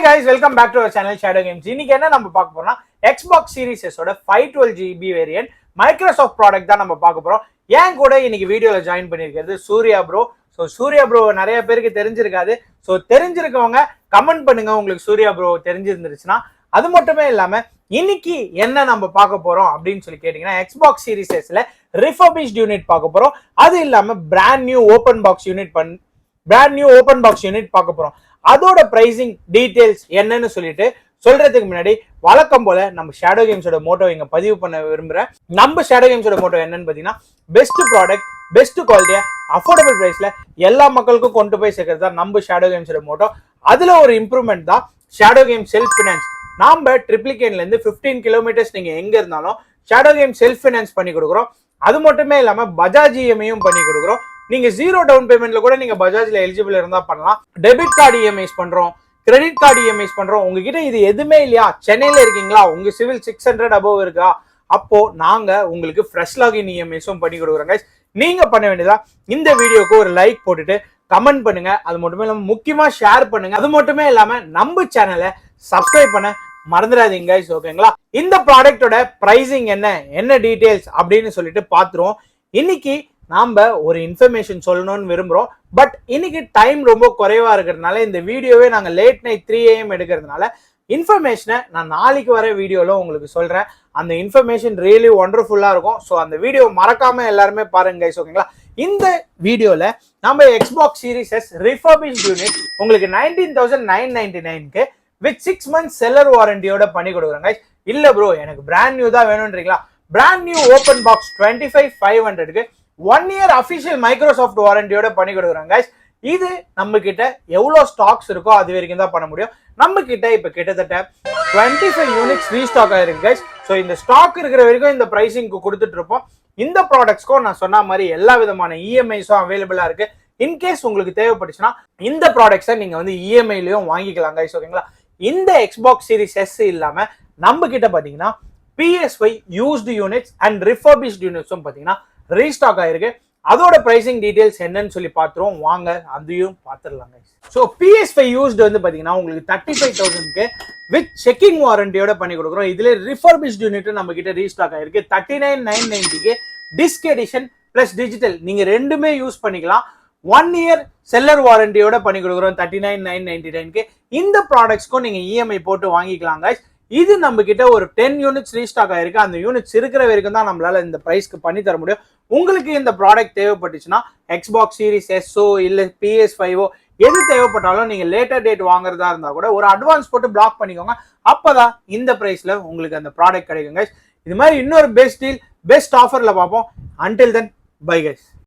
guys, welcome back to our channel Shadow Games. இன்னைக்கு என்ன நம்ம பார்க்க போறோம்னா Xbox Series S ஓட 512GB வேரியன்ட் மைக்ரோசாஃப்ட் ப்ராடக்ட் தான் நம்ம பார்க்க போறோம். ஏன் கூட இன்னைக்கு வீடியோல ஜாயின் பண்ணியிருக்கிறது Surya bro. So Surya bro நிறைய பேருக்கு தெரிஞ்சிருக்காது. ஸோ தெரிஞ்சிருக்கவங்க கமெண்ட் பண்ணுங்க உங்களுக்கு சூர்யா ப்ரோ தெரிஞ்சிருந்துருச்சுன்னா. அது மட்டுமே இல்லாம இன்னைக்கு என்ன நம்ம பார்க்க போறோம் அப்படின்னு சொல்லி கேட்டீங்கன்னா Xbox Series Sல ரிஃபர்பிஷ்ட் யூனிட் பார்க்க போறோம். அது இல்லாம brand new open box unit பார்க்க போறோம். அதோட பிரைசிங் டீடைல்ஸ் என்னன்னு சொல்லிட்டு சொல்றதுக்கு முன்னாடி வழக்கம் போல நம்ம ஷேடோ கேம்ஸோட மோட்டோ இங்க பதிவு பண்ண விரும்புறேன். நம்ம ஷேடோ கேம்ஸோட மோட்டோ என்னன்னு பாத்தீங்கன்னா பெஸ்ட் ப்ராடக்ட், பெஸ்ட் குவாலிட்டியா, அஃபோர்டபிள் பிரைஸ்ல எல்லா மக்களுக்கும் கொண்டு போய் சேர்க்கறது தான் நம்ம ஷேடோ கேம்ஸோட மோட்டோ. அதுல ஒரு இம்ப்ரூவ்மெண்ட் தான் ஷேடோ கேம் செல்ஃப் ஃபினான்ஸ். நாம ட்ரிப்ளிகேன்ல இருந்து 15 கிலோமீட்டர்ஸ் நீங்க எங்க இருந்தாலும் ஷேடோ கேம் செல்ஃப் ஃபினான்ஸ் பண்ணி கொடுக்குறோம். அது மட்டுமே இல்லாம பஜாஜ் இஎம்ஐயும் பண்ணி கொடுக்குறோம். நீங்க 0 டவுன் பேமெண்ட்ல கூட நீங்க பஜாஜ்ல எலிஜிபிள் இருந்தா பண்ணலாம். டெபிட் கார்டு இஎம்ஐஸ் பண்றோம், கிரெடிட் கார்டு இஎம்ஐஸ் பண்றோம். உங்ககிட்ட இது எதுவுமே இல்லையா, சென்னையில இருக்கீங்களா, உங்க சிவில் 600 அபவ் இருக்கா, அப்போ நாங்க உங்களுக்கு ஃப்ரெஷ் லாகின் இஎம்ஐஸும் பண்ணி கொடுக்குறோங்க. நீங்க பண்ண வேண்டியதா இந்த வீடியோக்கு ஒரு லைக் போட்டுட்டு கமெண்ட் பண்ணுங்க. அது மட்டுமே இல்லாம முக்கியமா ஷேர் பண்ணுங்க. அது மட்டுமே இல்லாம நம்ம சேனலை சப்ஸ்கிரைப் பண்ண மறந்துடாதீங்க. ஓகேங்களா? இந்த ப்ராடக்டோட பிரைசிங் என்ன டீடைல்ஸ் அப்படின்னு சொல்லிட்டு பாத்துருவோம். இன்னைக்கு நாம ஒரு இன்ஃபர்மேஷன் சொல்லணும்னு விரும்புறோம். பட் இன்னைக்கு டைம் ரொம்ப குறைவா இருக்கிறதுனால இந்த வீடியோவே நாங்க லேட் நைட் 3 AM எடுக்கிறதுனால இன்ஃபர்மேஷனை நான் நாளைக்கு வர வீடியோல உங்களுக்கு சொல்றேன். அந்த இன்ஃபர்மேஷன் ரியலி ஒண்டர்ஃபுல்லா இருக்கும். ஸோ அந்த வீடியோ மறக்காம எல்லாருமே பாருங்க கைஸ். ஓகேங்களா? இந்த வீடியோல நம்ம Xbox Series S refurbished unit உங்களுக்கு 19,999க்கு வித் 6 months செல்லர் வாரண்டியோட பண்ணி கொடுக்குறேன் கைஸ். இல்ல ப்ரோ எனக்கு பிராண்ட் நியூ தான் வேணும்ன்றீங்களா? பிராண்ட் நியூ ஓப்பன் பாக்ஸ் 25,500க்கு 1 year அபிஷியல் மைக்ரோசாஃப்ட் வாரண்டியோட பண்ணி கொடுக்குறாங்க. இது நம்ம கிட்ட எவ்வளவு ஸ்டாக்ஸ் இருக்கோ அது வரைக்கும் தான் பண்ண முடியும். நம்ம கிட்ட இப்ப கிட்டத்தட்ட 25 யூனிட்ஸ் ரீஸ்டாக் ஆயிருக்கு கைஸ். ஸோ இந்த ஸ்டாக் இருக்கிற வரைக்கும் இந்த பிரைசிங்க்கு கொடுத்துட்டு இருப்போம். இந்த ப்ராடக்ட்ஸ்க்கும் நான் சொன்ன மாதிரி எல்லா விதமான இஎம்ஐஸும் அவைலபிளா இருக்கு. இன்கேஸ் உங்களுக்கு தேவைப்பட்டுச்சுன்னா இந்த ப்ராடக்ட்ஸை நீங்க வந்து இஎம்ஐலயும் வாங்கிக்கலாம் கைஸ். ஓகேங்களா? இந்த Xbox Series S இல்லாம நம்ம கிட்ட பாத்தீங்கன்னா PS5 யூஸ்டு யூனிட்ஸ் அண்ட் ரிஃபர்பிஷ்ட் யூனிட்ஸும் பாத்தீங்கன்னா ரீஸ்டாக் ஆயிருக்கு. அதோட பிரைசிங் டீடைல்ஸ் என்னன்னு சொல்லி பாத்துருவோம். வாங்க அதையும் பாத்துடலாங்க. ஸோ PS5 யூஸ்டு வந்து பாத்தீங்கன்னா உங்களுக்கு 35,000க்கு வித் செக்கிங் வாரண்டியோட பண்ணி கொடுக்குறோம். இதுல ரிஃபர்பிஷ்ட் யூனிட் நம்ம கிட்ட ரீஸ்டாக் ஆயிருக்கு. 39,990க்கு டிஸ்க் எடிஷன் பிளஸ் டிஜிட்டல் நீங்க ரெண்டுமே யூஸ் பண்ணிக்கலாம். 1 year செல்லர் வாரண்டியோட பண்ணி கொடுக்குறோம் 39,999க்கு. இந்த ப்ராடக்ட்ஸ்க்கும் நீங்க இஎம்ஐ போட்டு வாங்கிக்கலாம் guys. இது நம்ம கிட்ட ஒரு 10 யூனிட்ஸ் ரீஸ்டாக் ஆயிருக்கு. அந்த யூனிட்ஸ் இருக்கிற வரைக்கும் தான் நம்மளால இந்த பிரைஸ்க்கு பண்ணி தர முடியும். உங்களுக்கு இந்த ப்ராடக்ட் தேவைப்பட்டுச்சுன்னா Xbox Series S இல்ல PS5 எது தேவைப்பட்டாலும் நீங்க லேட்டர் டேட் வாங்குறதா இருந்தா கூட ஒரு அட்வான்ஸ் போட்டு பிளாக் பண்ணிக்கோங்க. அப்பதான் இந்த பிரைஸ்ல உங்களுக்கு அந்த ப்ராடக்ட் கிடைக்கும் guys. இது மாதிரி இன்னொரு பெஸ்ட் டீல் பெஸ்ட் ஆஃபர்ல பார்ப்போம். Until then, bye guys.